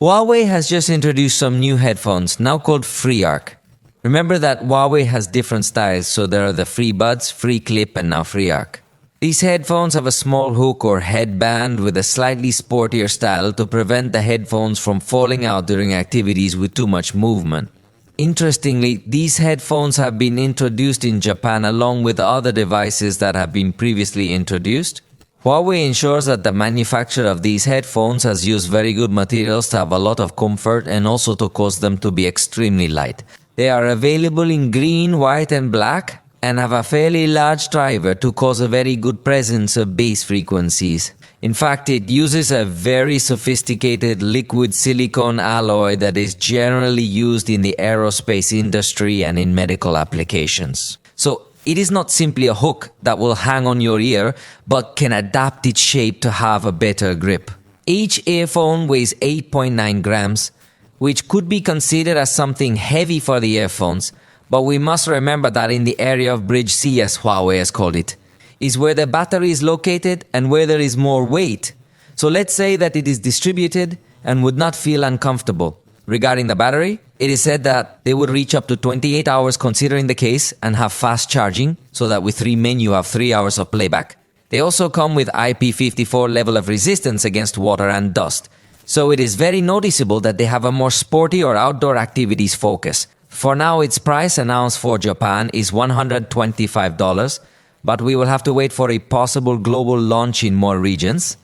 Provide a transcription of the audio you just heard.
Huawei has just introduced some new headphones, now called FreeArc. Remember that Huawei has different styles, so there are the FreeBuds, FreeClip, and now FreeArc. These headphones have a small hook or headband with a slightly sportier style to prevent the headphones from falling out during activities with too much movement. Interestingly, these headphones have been introduced in Japan along with other devices that have been previously introduced. Huawei ensures that the manufacturer of these headphones has used very good materials to have a lot of comfort and also to cause them to be extremely light. They are available in green, white and black and have a fairly large driver to cause a very good presence of bass frequencies. In fact, it uses a very sophisticated liquid silicone alloy that is generally used in the aerospace industry and in medical applications. So it is not simply a hook that will hang on your ear, but can adapt its shape to have a better grip. Each earphone weighs 8.9 grams, which could be considered as something heavy for the earphones, but we must remember that in the area of bridge C, as Huawei has called it, is where the battery is located and where there is more weight. So let's say that it is distributed and would not feel uncomfortable. Regarding the battery, it is said that they would reach up to 28 hours considering the case and have fast charging, so that with 3 men you have 3 hours of playback. They also come with IP54 level of resistance against water and dust. So it is very noticeable that they have a more sporty or outdoor activities focus. For now, its price announced for Japan is $125, but we will have to wait for a possible global launch in more regions.